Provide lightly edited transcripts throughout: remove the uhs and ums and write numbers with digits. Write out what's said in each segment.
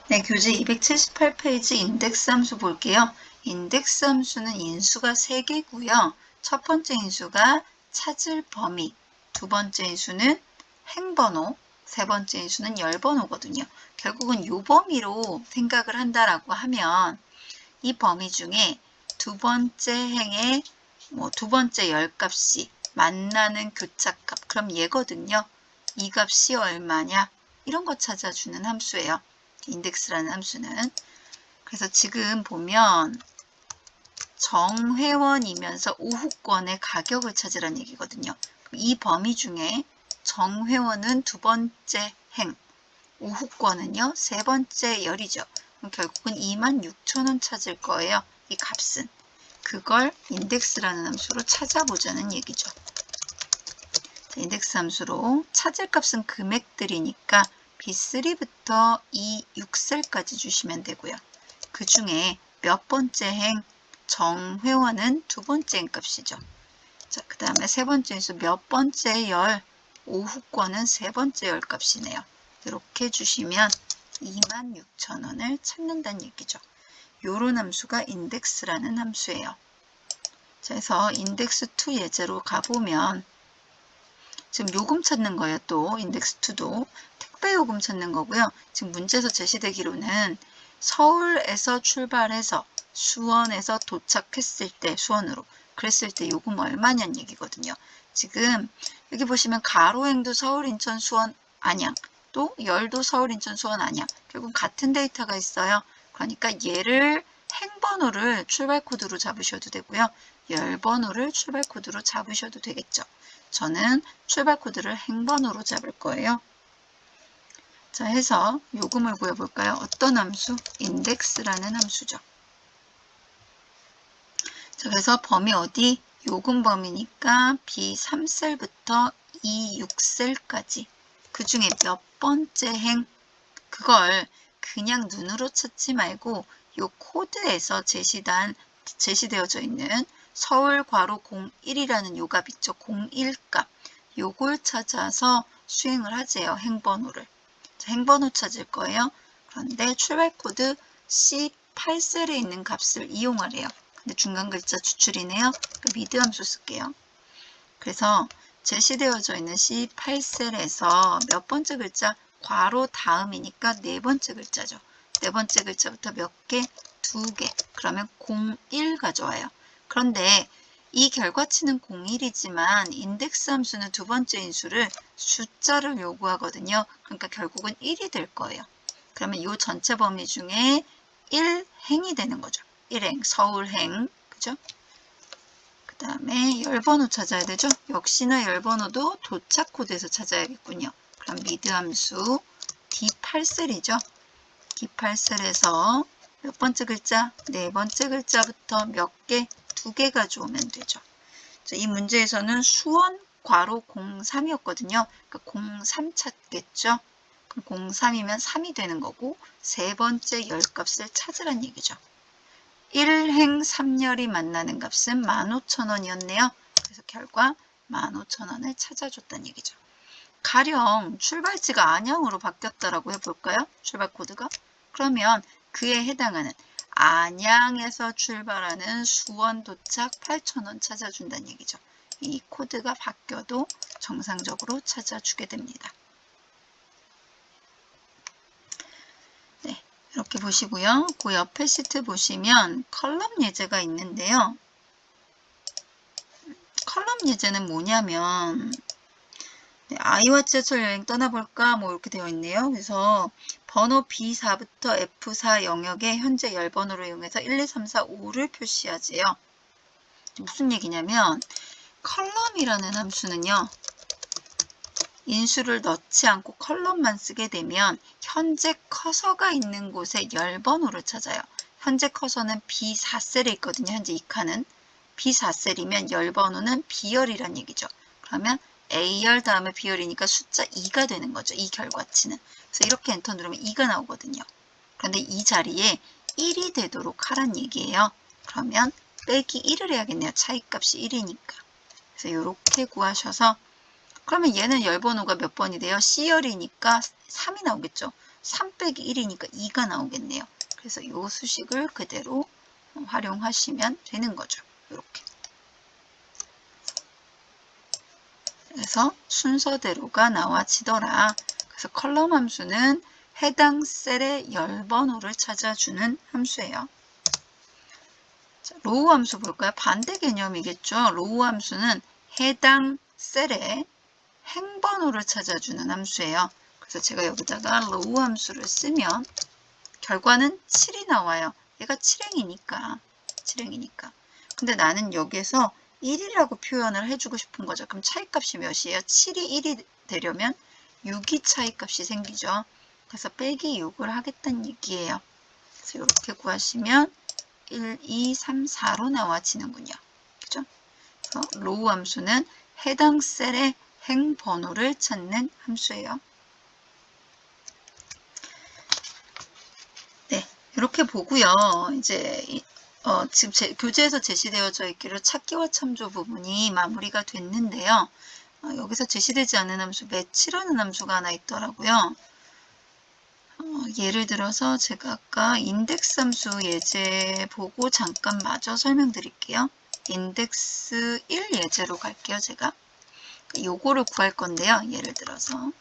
네, 교재 278페이지 인덱스 함수 볼게요. 인덱스 함수는 인수가 3개고요. 첫 번째 인수가 찾을 범위, 두 번째 인수는 행번호, 세 번째 인수는 열번호거든요. 결국은 이 범위로 생각을 한다라고 하면 이 범위 중에 두 번째 행의 두 번째 열값이 만나는 교차값, 그럼 얘거든요. 이 값이 얼마냐? 이런 거 찾아주는 함수예요. 인덱스라는 함수는. 그래서 지금 보면 정회원이면서 우후권의 가격을 찾으라는 얘기거든요. 이 범위 중에 정회원은 두 번째 행, 우후권은요 세 번째 열이죠. 그럼 결국은 26,000원 찾을 거예요. 이 값은. 그걸 인덱스라는 함수로 찾아보자는 얘기죠. 인덱스 함수로 찾을 값은 금액들이니까 B3부터 E6셀까지 주시면 되고요. 그 중에 몇 번째 행 정회원은 두 번째 행 값이죠. 자, 그 다음에 세 번째 인수 몇 번째 열 오후권은 세 번째 열 값이네요. 이렇게 주시면 26,000원을 찾는다는 얘기죠. 요런 함수가 인덱스라는 함수예요. 자, 그래서 인덱스2 예제로 가보면 지금 요금 찾는 거예요. 또 인덱스2도 택배 요금 찾는 거고요. 지금 문제에서 제시되기로는 서울에서 출발해서 수원에서 도착했을 때 수원으로 그랬을 때 요금 얼마냐는 얘기거든요. 지금 여기 보시면 가로행도 서울, 인천, 수원, 안양 또 열도 서울, 인천, 수원, 안양 결국 같은 데이터가 있어요. 그러니까 얘를 행번호를 출발 코드로 잡으셔도 되고요. 열번호를 출발 코드로 잡으셔도 되겠죠. 저는 출발 코드를 행번호로 잡을 거예요. 자, 해서 요금을 구해볼까요? 어떤 함수? 인덱스라는 함수죠. 자, 그래서 범위 어디? 요금 범위니까 B3셀부터 E6셀까지 그 중에 몇 번째 행? 그걸 그냥 눈으로 찾지 말고 요 코드에서 제시되어져 있는 서울 괄호 01이라는 요 값 있죠. 01값. 요걸 찾아서 수행을 하세요. 행번호를. 자, 행번호 찾을 거예요. 그런데 출발 코드 C8셀에 있는 값을 이용하래요. 근데 중간 글자 추출이네요. 미드 함수 쓸게요. 그래서 제시되어져 있는 C8셀에서 몇 번째 글자? 괄호 다음이니까 네 번째 글자죠. 네 번째 글자부터 몇 개? 두 개. 그러면 01 가져와요. 그런데 이 결과치는 01이지만 인덱스 함수는 두 번째 인수를 숫자를 요구하거든요. 그러니까 결국은 1이 될 거예요. 그러면 이 전체 범위 중에 1행이 되는 거죠. 1행, 서울행, 그죠? 그 다음에 열번호 찾아야 되죠. 역시나 열번호도 도착 코드에서 찾아야겠군요. 그럼 미드 함수 D8셀이죠. D8셀에서 몇 번째 글자? 네 번째 글자부터 몇 개? 두 개 가져오면 되죠. 자, 이 문제에서는 수원 괄호 03이었거든요. 그러니까 03 찾겠죠. 그럼 03이면 3이 되는 거고 세 번째 열값을 찾으란 얘기죠. 1행 3열이 만나는 값은 15,000원이었네요. 그래서 결과 15,000원을 찾아줬다는 얘기죠. 가령 출발지가 안양으로 바뀌었다라고 해볼까요? 출발 코드가. 그러면 그에 해당하는 안양에서 출발하는 수원 도착 8,000원 찾아준다는 얘기죠. 이 코드가 바뀌어도 정상적으로 찾아주게 됩니다. 네, 이렇게 보시고요. 그 옆에 시트 보시면 컬럼 예제가 있는데요. 컬럼 예제는 뭐냐면 아이와 지하철 여행 떠나볼까? 뭐 이렇게 되어 있네요. 그래서 번호 B4부터 F4 영역에 현재 열번호를 이용해서 1, 2, 3, 4, 5를 표시하지요. 무슨 얘기냐면 컬럼이라는 함수는요. 인수를 넣지 않고 컬럼만 쓰게 되면 현재 커서가 있는 곳에 열번호를 찾아요. 현재 커서는 B4셀에 있거든요. 현재 이 칸은. B4셀이면 열번호는 B열이란 얘기죠. 그러면 A열 다음에 B열이니까 숫자 2가 되는 거죠. 이 결과치는. 그래서 이렇게 엔터 누르면 2가 나오거든요. 그런데 이 자리에 1이 되도록 하란 얘기예요. 그러면 빼기 1을 해야겠네요. 차이값이 1이니까. 그래서 이렇게 구하셔서 그러면 얘는 열번호가 몇 번이 돼요? C열이니까 3이 나오겠죠. 3 빼기 1이니까 2가 나오겠네요. 그래서 이 수식을 그대로 활용하시면 되는 거죠. 이렇게. 그래서 순서대로가 나와지더라. 그래서 컬럼 함수는 해당 셀의 열번호를 찾아주는 함수예요. 자, 로우 함수 볼까요? 반대 개념이겠죠. 로우 함수는 해당 셀의 행번호를 찾아주는 함수예요. 그래서 제가 여기다가 로우 함수를 쓰면 결과는 7이 나와요. 얘가 7행이니까. 근데 나는 여기에서 1이라고 표현을 해주고 싶은 거죠. 그럼 차이값이 몇이에요? 7이 1이 되려면 6이 차이값이 생기죠. 그래서 빼기 6을 하겠다는 얘기예요. 그래서 이렇게 구하시면 1, 2, 3, 4로 나와지는군요. 그죠? 그래서 로우 함수는 해당 셀의 행 번호를 찾는 함수예요. 네, 이렇게 보고요. 이제 지금 교재에서 제시되어져 있기로 찾기와 참조 부분이 마무리가 됐는데요. 여기서 제시되지 않은 함수 매치라는 함수가 하나 있더라고요. 예를 들어서 제가 아까 인덱스 함수 예제 보고 잠깐 마저 설명드릴게요. 인덱스 1 예제로 갈게요. 제가 요거를 구할 건데요. 예를 들어서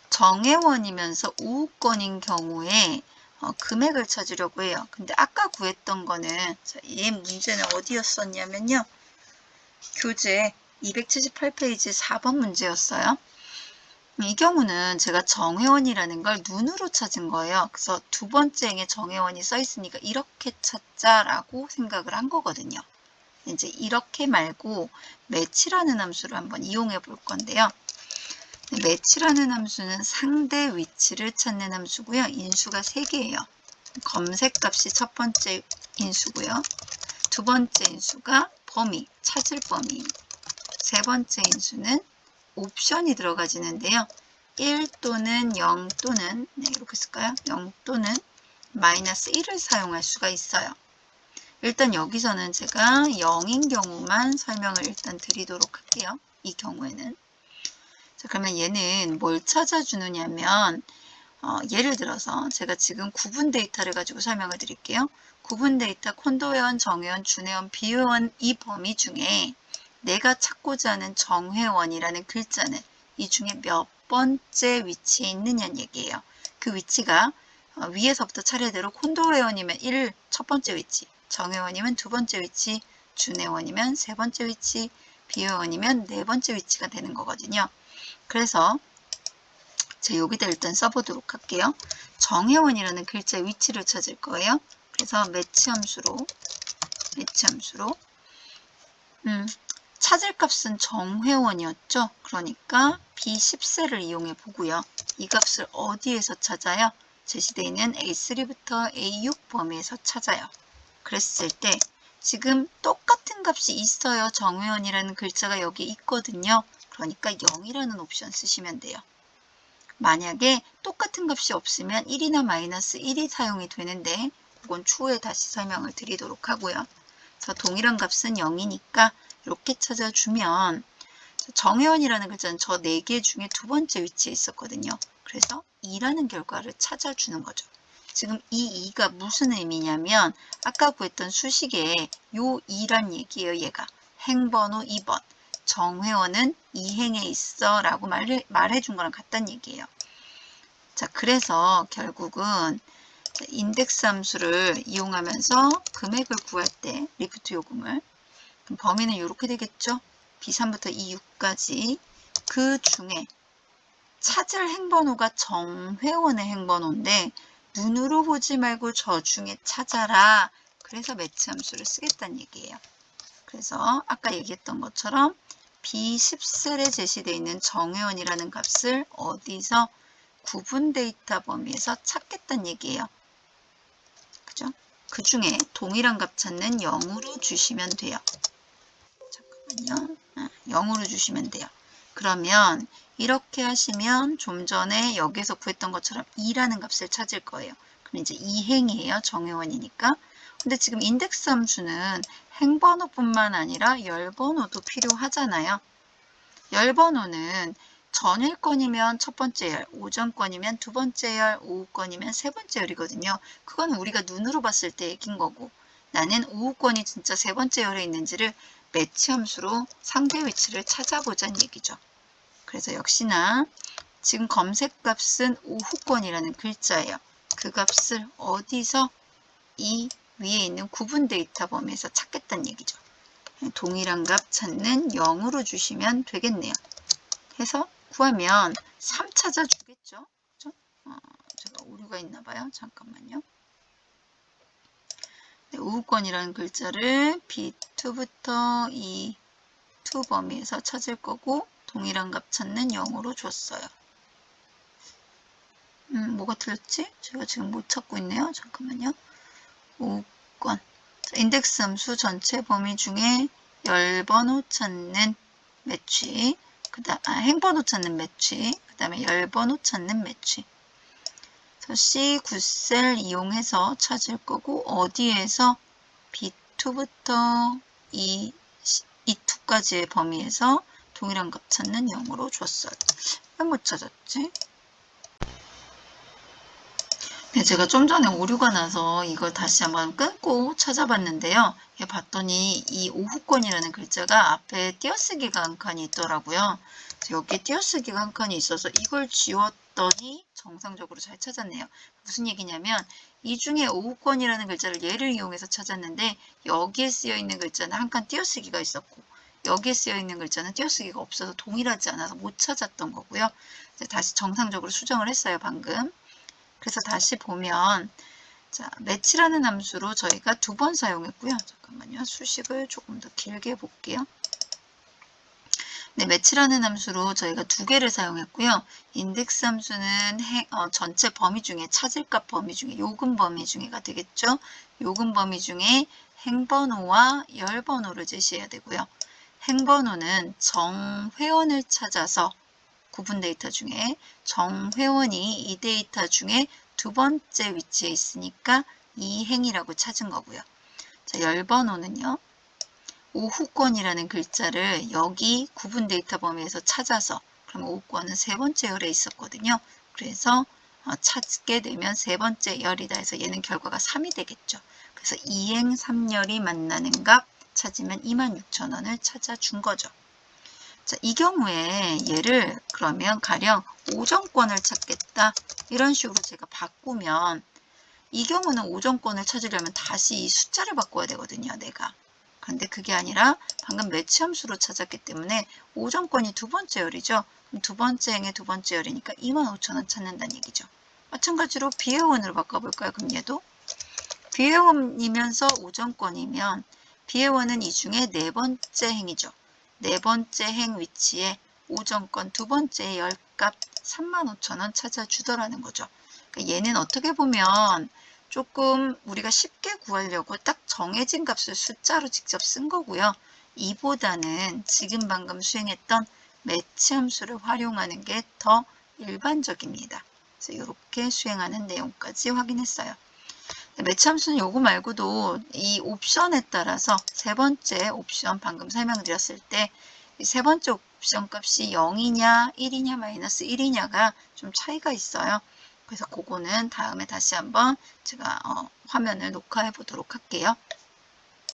정회원이면서 우우권인 경우에 금액을 찾으려고 해요. 근데 아까 구했던 거는 이 문제는 어디였었냐면요. 교재 278페이지 4번 문제였어요. 이 경우는 제가 정회원이라는 걸 눈으로 찾은 거예요. 그래서 두 번째 행에 정회원이 써 있으니까 이렇게 찾자라고 생각을 한 거거든요. 이제 이렇게 말고 매치라는 함수를 한번 이용해 볼 건데요. 매치라는 함수는 상대 위치를 찾는 함수고요. 인수가 3개예요. 검색값이 첫 번째 인수고요. 두 번째 인수가 범위, 찾을 범위. 세 번째 인수는 옵션이 들어가지는데요. 1 또는 0 또는 이렇게 쓸까요? 0 또는 마이너스 1을 사용할 수가 있어요. 일단 여기서는 제가 0인 경우만 설명을 일단 드리도록 할게요. 이 경우에는. 자, 그러면 얘는 뭘 찾아주느냐면 예를 들어서 제가 지금 구분 데이터를 가지고 설명을 드릴게요. 구분 데이터 콘도회원, 정회원, 준회원, 비회원 이 범위 중에 내가 찾고자 하는 정회원이라는 글자는 이 중에 몇 번째 위치에 있느냐는 얘기예요. 그 위치가 위에서부터 차례대로 콘도회원이면 1 첫 번째 위치, 정회원이면 두 번째 위치, 준회원이면 세 번째 위치, 비회원이면 네 번째 위치가 되는 거거든요. 그래서 제가 여기다 일단 써보도록 할게요. 정회원이라는 글자의 위치를 찾을 거예요. 그래서 매치 함수로 찾을 값은 정회원이었죠. 그러니까 B10셀을 이용해 보고요. 이 값을 어디에서 찾아요? 제시되어 있는 A3부터 A6 범위에서 찾아요. 그랬을 때 지금 똑같은 값이 있어요. 정회원이라는 글자가 여기 있거든요. 그러니까 0이라는 옵션 쓰시면 돼요. 만약에 똑같은 값이 없으면 1이나 마이너스 1이 사용이 되는데 그건 추후에 다시 설명을 드리도록 하고요. 그래서 동일한 값은 0이니까 이렇게 찾아주면 정회원이라는 글자는 저 4개 중에 두 번째 위치에 있었거든요. 그래서 2라는 결과를 찾아주는 거죠. 지금 이 2가 무슨 의미냐면 아까 구했던 수식에 요 2란 얘기예요. 얘가 행번호 2번. 정회원은 2행에 있어 라고 말해준 거랑 같다는 얘기예요. 자, 그래서 결국은 인덱스 함수를 이용하면서 금액을 구할 때 리프트 요금을 그럼 범위는 이렇게 되겠죠. B3부터 E6까지 그 중에 찾을 행번호가 정회원의 행번호인데 눈으로 보지 말고 저 중에 찾아라. 그래서 매치 함수를 쓰겠다는 얘기예요. 그래서 아까 얘기했던 것처럼 B10셀에 제시되어 있는 정회원이라는 값을 어디서 구분 데이터 범위에서 찾겠다는 얘기예요. 그죠? 그 중에 동일한 값 찾는 0으로 주시면 돼요. 잠깐만요. 0으로 주시면 돼요. 그러면 이렇게 하시면 좀 전에 여기서 구했던 것처럼 2라는 값을 찾을 거예요. 그럼 이제 2행이에요. 정회원이니까. 근데 지금 인덱스 함수는 행번호뿐만 아니라 열번호도 필요하잖아요. 열번호는 전일권이면 첫 번째 열, 오전권이면 두 번째 열, 오후권이면 세 번째 열이거든요. 그건 우리가 눈으로 봤을 때 얘기인 거고, 나는 오후권이 진짜 세 번째 열에 있는지를 매치 함수로 상대 위치를 찾아보자는 얘기죠. 그래서 역시나 지금 검색값은 오후권이라는 글자예요. 그 값을 어디서? 이 위에 있는 구분 데이터 범위에서 찾겠다는 얘기죠. 동일한 값 찾는 0으로 주시면 되겠네요. 해서 구하면 3 찾아주겠죠? 그죠? 제가 오류가 있나 봐요. 잠깐만요. 네, 우후권이라는 글자를 B2부터 E2 범위에서 찾을 거고 동일한 값 찾는 0으로 줬어요. 뭐가 틀렸지? 제가 지금 못 찾고 있네요. 잠깐만요. 우후권. 인덱스 함수 전체 범위 중에 열번호 찾는 매치, 행번호 찾는 매치, 그 다음에 열번호 찾는 매치. C9셀 이용해서 찾을 거고, 어디에서? B2부터 E2까지의 범위에서 동일한 값 찾는 0으로 줬어요. 왜 못 찾았지? 네, 제가 좀 전에 오류가 나서 이걸 다시 한번 끊고 찾아봤는데요. 봤더니 이 오후권이라는 글자가 앞에 띄어쓰기가 한 칸이 있더라고요. 여기 띄어쓰기가 한 칸이 있어서 이걸 지웠더니 정상적으로 잘 찾았네요. 무슨 얘기냐면 이 중에 오후권이라는 글자를 얘를 이용해서 찾았는데 여기에 쓰여 있는 글자는 한 칸 띄어쓰기가 있었고 여기에 쓰여 있는 글자는 띄어쓰기가 없어서 동일하지 않아서 못 찾았던 거고요. 다시 정상적으로 수정을 했어요, 방금. 그래서 다시 보면 자, 매치라는 함수로 저희가 2번 사용했고요. 잠깐만요. 수식을 조금 더 길게 볼게요. 네, 매치라는 함수로 저희가 2개를 사용했고요. 인덱스 함수는 전체 범위 중에 찾을 값 범위 중에 요금 범위 중에가 되겠죠. 요금 범위 중에 행번호와 열번호를 제시해야 되고요. 행번호는 정회원을 찾아서 구분 데이터 중에 정회원이 이 데이터 중에 두 번째 위치에 있으니까 이 행이라고 찾은 거고요. 자, 열번호는요. 오후권이라는 글자를 여기 구분 데이터 범위에서 찾아서 그럼 오후권은 세 번째 열에 있었거든요. 그래서 찾게 되면 세 번째 열이다 해서 얘는 결과가 3이 되겠죠. 그래서 2행 3열이 만나는 값 찾으면 26,000원을 찾아준 거죠. 자, 이 경우에 얘를 그러면 가령 오전권을 찾겠다 이런 식으로 제가 바꾸면 이 경우는 오전권을 찾으려면 다시 이 숫자를 바꿔야 되거든요, 내가. 그런데 그게 아니라 방금 매치 함수로 찾았기 때문에 오전권이 두 번째 열이죠. 그럼 두 번째 행의 두 번째 열이니까 25,000원 찾는다는 얘기죠. 마찬가지로 비회원으로 바꿔볼까요? 그럼 얘도 비회원이면서 오전권이면 비회원은 이 중에 네 번째 행이죠. 네 번째 행 위치에 오전권 두 번째 열값 35,000원 찾아주더라는 거죠. 그러니까 얘는 어떻게 보면 조금 우리가 쉽게 구하려고 딱 정해진 값을 숫자로 직접 쓴 거고요. 이보다는 지금 방금 수행했던 매치 함수를 활용하는 게 더 일반적입니다. 그래서 이렇게 수행하는 내용까지 확인했어요. 매치 함수는 요거 말고도 이 옵션에 따라서 세 번째 옵션 방금 설명드렸을 때 세 번째 옵션 값이 0이냐 1이냐 마이너스 1이냐가 좀 차이가 있어요. 그래서 그거는 다음에 다시 한번 제가 화면을 녹화해 보도록 할게요.